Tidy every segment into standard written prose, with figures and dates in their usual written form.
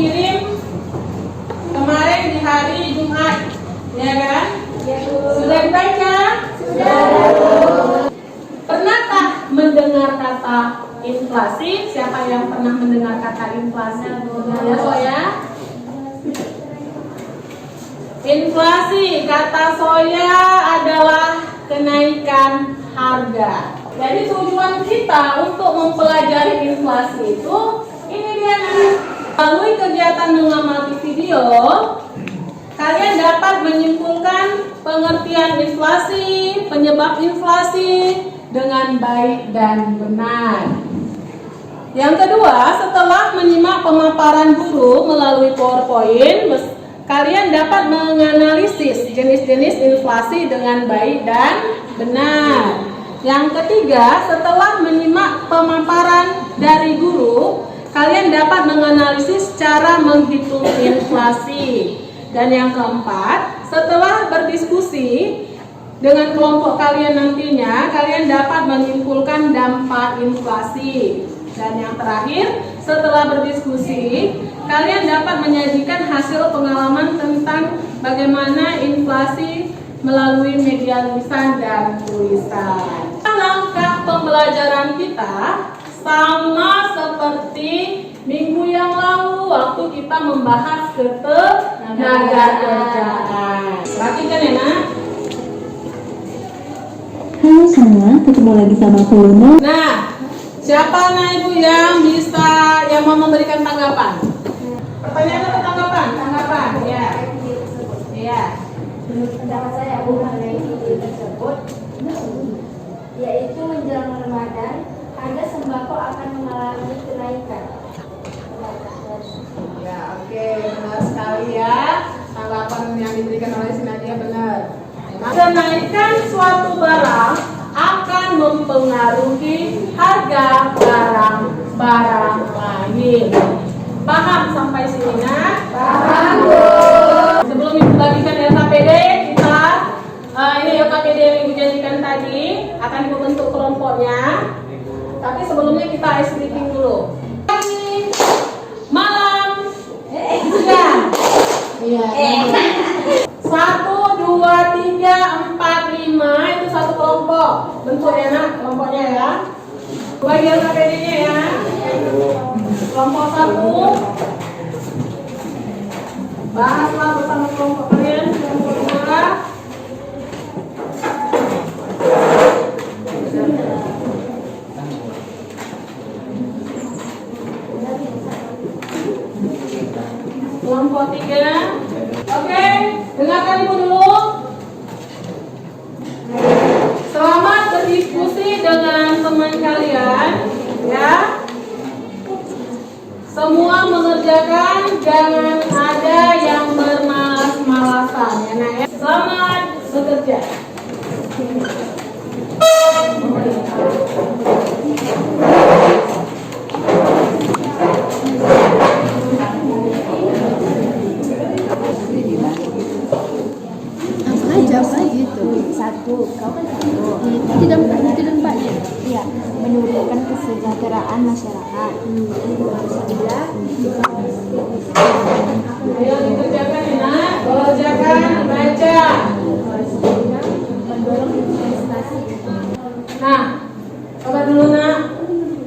dikirim kemarin di hari Jumat, ya kan? Ya, Bu. Sudah dibaca? Sudah. Pernahkah mendengar kata inflasi? Siapa yang pernah mendengar kata inflasi? Ya, Soya. Inflasi kata Soya adalah kenaikan harga. Jadi tujuan kita untuk mempelajari inflasi itu ini dia. Melalui kegiatan mengamati video, kalian dapat menyimpulkan pengertian inflasi, penyebab inflasi dengan baik dan benar. Yang kedua, setelah menyimak pemaparan guru melalui PowerPoint, kalian dapat menganalisis jenis-jenis inflasi dengan baik dan benar. Yang ketiga, setelah menyimak pemaparan dari guru, kalian dapat menganalisis cara menghitung inflasi. Dan yang keempat, setelah berdiskusi dengan kelompok kalian nantinya, kalian dapat menyimpulkan dampak inflasi. Dan yang terakhir, setelah berdiskusi, kalian dapat menyajikan hasil pengalaman tentang bagaimana inflasi melalui media lisan dan tulisan. Langkah pembelajaran kita sama seperti minggu yang lalu waktu kita membahas ketenaga kerjaan. Perhatikan ya, Nak. Halo semua, ketemu lagi sama Puluno. Nah, siapa anak ibu yang mau memberikan tanggapan? Pertanyaan atau tanggapan? Tanggapan, ya. Iya. Menurut pendapat saya mengenai video tersebut, yaitu menjelang Ramadan, harga sembako akan mengalami kenaikan. Ya, oke, benar sekali ya. Tanggapan yang diberikan oleh si Nadia benar. Kenaikan suatu barang akan mempengaruhi harga barang lain. Paham sampai sini, Nak? Paham, Bu. Sebelum Ibu bagikan LKPD, kita ini LKPD yang Ibu janjikan tadi akan Ibu bentuk kelompoknya. Tapi sebelumnya kita ice breaking dulu. Malam. Siang. Iya. 1, 2, 3, 4, 5 itu satu kelompok. Bentuknya, Nak, kelompoknya ya. Bagi LKPD-nya ya. Kelompok 1. Bahaslah bersama kelompok kalian. Kelompok 2. Kelompok 3. Oke, dengarkan Ibu dulu. Selamat berdiskusi dengan teman kalian, ya. Semua mengerjakan, jangan ada yang bermalas-malasan, ya, Nak, ya. Selamat bekerja. Satu, kau kan satu. Tadi dampaknya. Iya, menurunkan kesejahteraan masyarakat. Kedua, Ayo dikerjakan ya, Nak. Kerjakan, baca. mendorong investasi. Nah, coba dulu, Nak.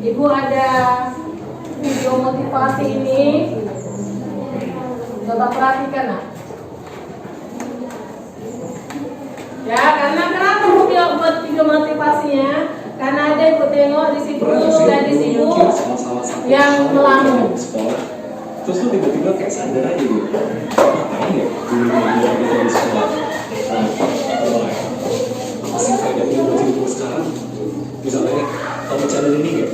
Ibu ada video motivasi ini. Coba perhatikan, Nak. Ya, karena kenapa Ibu buat video motivasinya? Karena ada Ibu tengok di situ gadis Ibu yang melamun. Terus lu tiba-tiba kayak sadar aja gitu, ngapain ya dulu gitu di sekolah. Apa sih faedah ilmu gue sekarang? Misalnya kalau channel ini ya,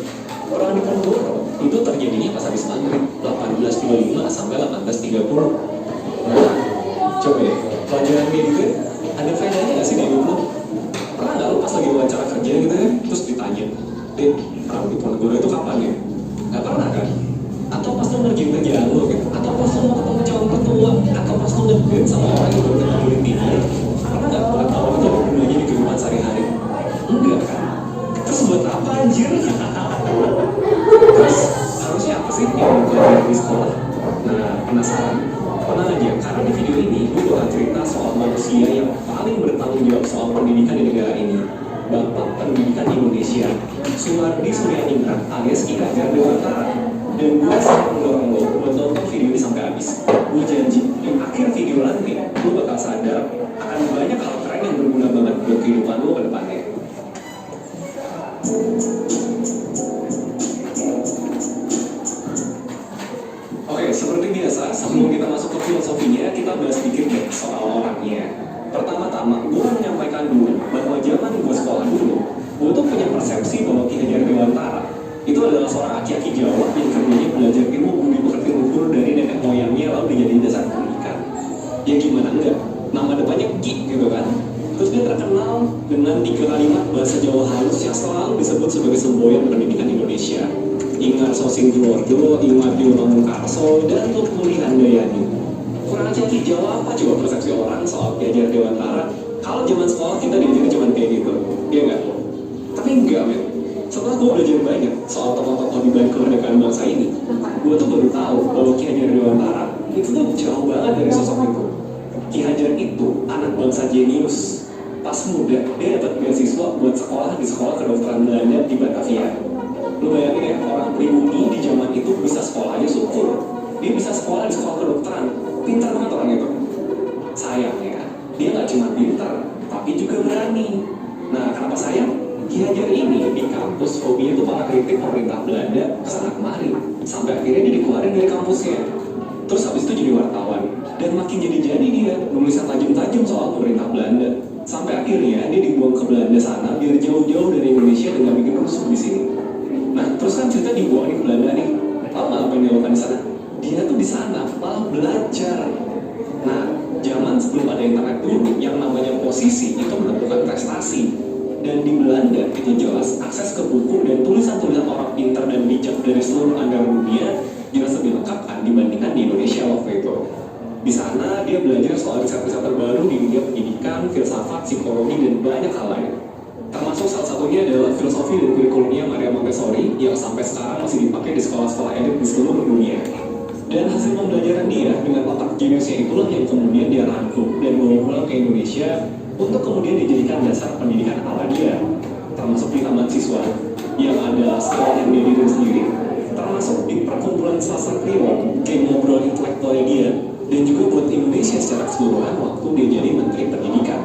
orang di Ponorogo itu terjadinya pas habis maghrib 18.25 sampai 18.30. Nah, coba ya, pelajaran kayak gitu ada faedahnya nggak sih di hidup lo? Pernah nggak lo pas lagi wawancara kerja gitu ya, terus ditanya, perang di Ponorogo itu kapan ya? Nggak pernah kan? Atau pas lo ngerjain kerjaan lo gitu, atau pas lo mau ketemu calon mertua, atau pas lo nge-date sama orang yang baru ketemu di TV, pernah nggak pengetahuan itu ada gunanya di kehidupan sehari-hari? Enggak kan? Terus buat apa anjir? Terus harusnya apa sih yang dipelajari di sekolah? Nah, podcast Ki Hajar Dewantara. Dan gue sangat mendorong lo buat nonton video ini sampai habis. Gue janji, di akhir video nanti, lo bakal sadar akan banyak hal keren yang berguna banget buat kehidupan lo ke depannya. Oke, seperti biasa, sebelum kita masuk ke filosofinya, kita bahas sedikit deh soal orangnya. Pertama-tama, gue menyampaikan dulu bahwa zaman gue sekolah dulu, gue tuh punya persepsi bahwa Ki Hajar Dewantara itu adalah seorang aki-aki Jawa yang kerjanya belajar ilmu budi pekerti luhur dari nenek moyangnya lalu dijadiin dasar pendidikan. Ya gimana enggak? Nama depannya Ki gitu kan. Terus dia terkenal dengan 3 kalimat bahasa Jawa halus yang selalu disebut sebagai semboyan pendidikan Indonesia. Ingat Sosin Keluarga, Ingat Yono Karso, dan Lukmuli Handayani. Kurang aja Ki, Jawa apa coba persepsi orang soal Ki Hajar Dewantara? Kalau zaman sekolah kita diajarin cuma kayak gitu, ya enggak? Tapi enggak men. Setelah gue belajar banyak soal tokoh-tokoh di balik kemerdekaan bangsa ini, gue tuh baru tahu bahwa Ki Hajar Dewantara itu tuh jauh banget dari sosok itu. Ki Hajar itu anak bangsa jenius. Pas muda, dia dapat beasiswa buat sekolah di sekolah kedokteran Belanda di Batavia. Lu bayangin ya, orang pribumi di zaman itu bisa sekolah aja syukur. Dia bisa sekolah di sekolah kedokteran. Pintar banget orang itu. Sayangnya, dia nggak cuma pintar, tapi juga berani. Nah, kenapa sayang? Ki Hajar ini di kampus hobinya tuh malah kritik pemerintah Belanda kesana kemari sampai akhirnya dia dikeluarin dari kampusnya. Terus habis itu jadi wartawan dan makin jadi dia nulisan tajam-tajam soal pemerintah Belanda sampai akhirnya dia dibuang ke Belanda sana biar jauh-jauh dari Indonesia dan gak bikin rusuh di sini. Nah terus kan cerita dibuang di Belanda nih, tahu nggak apa yang dilakukan di sana? Dia tuh di sana malah belajar. Nah zaman sebelum ada internet dulu yang namanya posisi itu menentukan prestasi. Dan di Belanda itu jelas akses ke buku dan tulisan-tulisan orang pintar dan bijak dari seluruh negara dunia jelas lebih lengkap kan dibandingkan di Indonesia waktu itu. Di sana dia belajar soal riset-riset terbaru di dunia pendidikan, filsafat, psikologi, dan banyak hal lain. Termasuk salah satunya adalah filosofi dan kurikulumnya Maria Montessori yang sampai sekarang masih dipakai di sekolah-sekolah elit di seluruh dunia. Dan hasil pembelajaran dia dengan otak jeniusnya itulah yang kemudian dia rangkum dan bawa pulang ke Indonesia untuk kemudian dijadikan dasar pendidikan ala dia, termasuk di taman siswa yang ada sekolah yang dia diri sendiri, termasuk di perkumpulan sastra Kliwon, kayak ngobrol intelektualnya dia, dan juga buat Indonesia secara keseluruhan waktu dia jadi Menteri Pendidikan.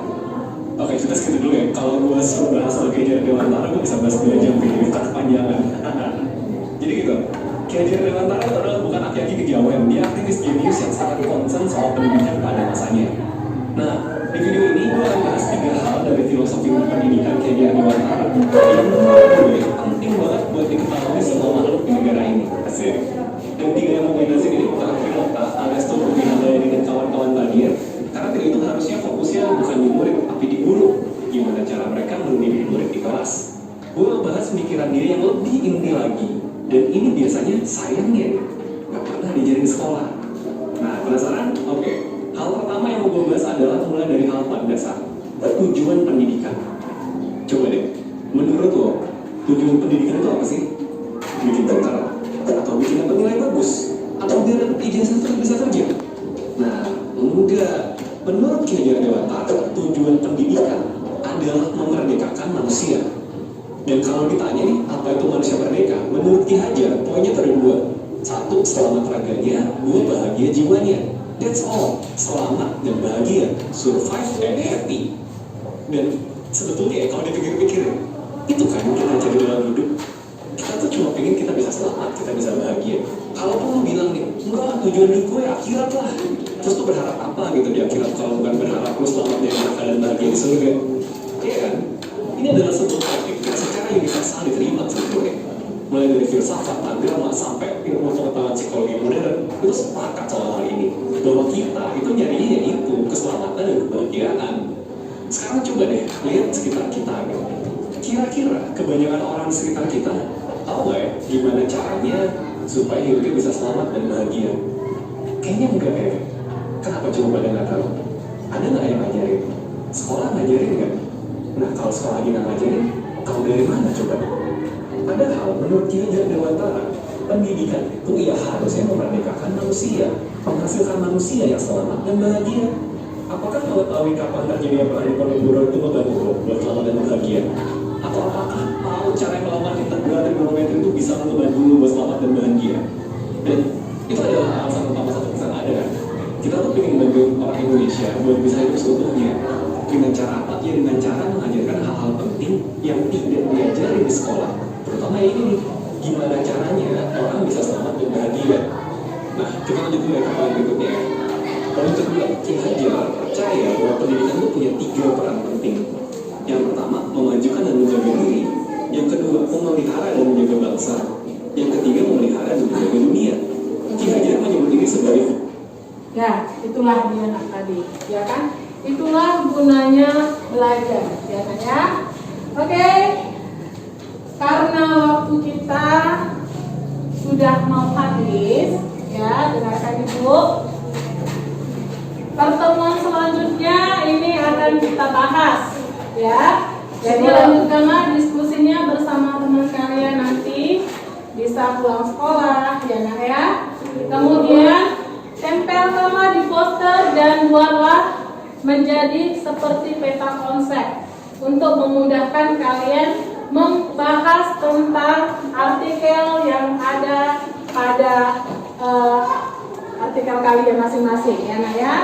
Oke, kita skip dulu ya. Kalau gue suruh bahas soal Ki Hajar Dewantara, gue bisa bahas 2 jam video kita kepanjangan. Jadi gitu, Ki Hajar Dewantara itu adalah bukan aki-aki kejawen, dia aktivis jenius yang sangat concern soal pendidikan pada masanya. Nah, di video ini gue akan bahas 3 hal dari filosofi pendidikan Ki Hajar Dewantara yang menurut gue penting banget buat diketahui semua makhluk di negara ini. Asik. Dan 3 yang mau gue jelasin ini bukan Trimota, alias Lukmuli Handayani dan kawan-kawan tadi ya. Karena 3 itu harusnya fokusnya bukan di murid, tapi di guru. Gimana cara mereka mendidik murid di kelas. Gue ngebahas pemikiran dia yang lebih inti lagi. Dan ini biasanya sayangnya gak pernah diajarin di sekolah. Nah, penasaran? Oke. Hal pertama yang mau gue bahas adalah mulai dari hal paling dasar, tujuan pendidikan. Coba deh, menurut lo, tujuan pendidikan itu apa sih? Bikin pintar? Atau bikin dapat nilai bagus? Atau biar dapat ijazah terus bisa kerja? Nah, enggak. Menurut Ki Hajar Dewantara, tujuan pendidikan adalah memerdekakan manusia. Dan kalau ditanya nih, apa itu manusia merdeka? Menurut Ki Hajar, poinnya ada 2. 1, selamat raganya, 2, bahagia jiwanya. That's all, selamat dan bahagia, survive and happy. Dan sebetulnya kalau dipikir-pikir, itu kan kita cari dalam hidup. Kita tuh cuma pengen kita bisa selamat, kita bisa bahagia. Kalau lu bilang nih, enggak, tujuan hidup gue akhirat lah. Terus lu berharap apa gitu di akhirat kalau bukan berharap lu selamat dan bahagia di surga? Iya kan? Ini adalah sebuah topik yang secara universal diterima sebetulnya. Mulai dari filsafat, agama, sampai ilmu pengetahuan psikologi modern, itu sepakat soal hal ini. Bahwa kita itu nyarinya ya itu, keselamatan dan kebahagiaan. Sekarang coba deh, lihat sekitar kita gitu. Kira-kira kebanyakan orang di sekitar kita tahu nggak ya gimana caranya supaya hidupnya bisa selamat dan bahagia? Kayaknya enggak ya. Kenapa coba pada nggak tahu? Ada nggak yang ngajarin? Sekolah ngajarin nggak? Nah kalau sekolah lagi nggak ngajarin, tahu dari mana coba? Padahal menurut Ki Hajar Dewantara, pendidikan itu ya harusnya memerdekakan manusia, menghasilkan manusia yang selamat dan bahagia. Apakah mengetahui kapan terjadinya peliburan itu membantu buat selamat dan bahagia? Atau apakah tahu cara yang melakukan integrasi trigonometri itu bisa membantu lu buat selamat dan bahagia? Dan itu adalah alasan utama satu kesana ada kan? Kita tuh pengen bantu orang Indonesia buat bisa hidup seutuhnya. Dengan cara apa? Ya dengan cara mengajarkan hal-hal penting yang tidak diajari di sekolah. Terutama ini, gimana caranya orang bisa selamat dan bahagia. Nah, kita lanjut dulu ya ke poin berikutnya ya. Poin kedua, kita percaya bahwa pendidikan itu punya 3 peran penting. Yang pertama, memajukan dan menjaga diri. Yang kedua, memelihara dan menjaga bangsa. Yang ketiga, memelihara dan menjaga dunia. Kira-kira menyebut ini sebagai Ya, itulah dia nak tadi, ya kan? Itulah gunanya belajar, ya kan ya? Oke, karena waktu kita sudah mau habis, ya dengarkan ibu. Pertemuan selanjutnya ini akan kita bahas, ya. Jadi lanjutkanlah diskusinya bersama teman kalian nanti bisa pulang sekolah, ya nak ya. Kemudian tempelkanlah di poster dan buatlah menjadi seperti peta konsep untuk memudahkan kalian membahas tentang artikel yang ada pada artikel kalian masing-masing, ya nak ya.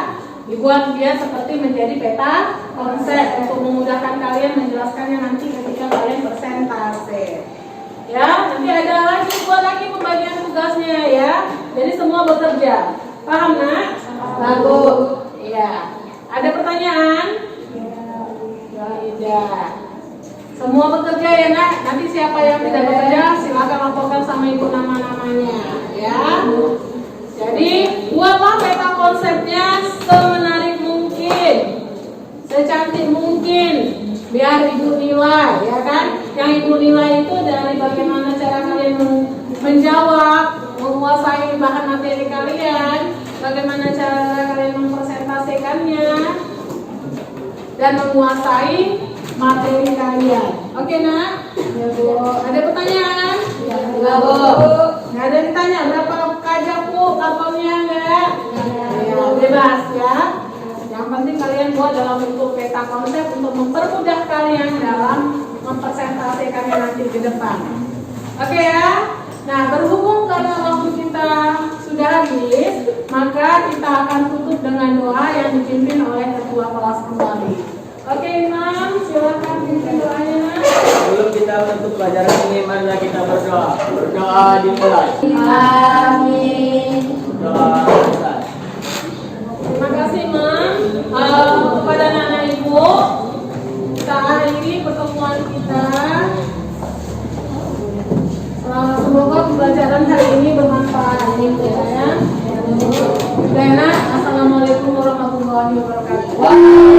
Dibuat dia seperti menjadi peta konsep untuk memudahkan kalian menjelaskannya nanti ketika kalian presentasi. Ya, nanti ada lagi buat lagi pembagian tugasnya ya. Jadi semua bekerja. Paham nak? Bagus. Iya. Ada pertanyaan? Ya, tidak. Semua bekerja ya nak. Nanti siapa yang tidak bekerja silakan laporkan sama ibu nama-namanya. Ya. Jadi buatlah peta konsepnya semenarik mungkin, secantik mungkin, biar ibu nilai, ya kan? Yang ibu nilai itu dari bagaimana cara kalian menjawab, menguasai bahan materi kalian, bagaimana cara kalian mempresentasikannya, dan menguasai materi kalian. Oke nak? Ya bu. Ada pertanyaan? Ya bu. Nggak ada ditanya berapa kajak bu kapalnya enggak? Ya bebas ya. Yang penting kalian buat dalam bentuk peta konsep untuk mempermudah kalian dalam mempresentasikannya nanti ke depan. Oke ya. Nah berhubung karena waktu kita sudah habis, maka kita akan tutup dengan doa yang dipimpin oleh ketua kelas kembali. Oke Imam, silakan pimpin doanya. Sebelum kita menutup pelajaran ini, marilah kita berdoa. Berdoa dimulai. Amin. Doa selesai. Terima kasih Imam. Kepada anak-anak ibu, kita akhiri pertemuan kita. Semoga pembelajaran hari ini bermanfaat ya. Assalamualaikum warahmatullahi wabarakatuh.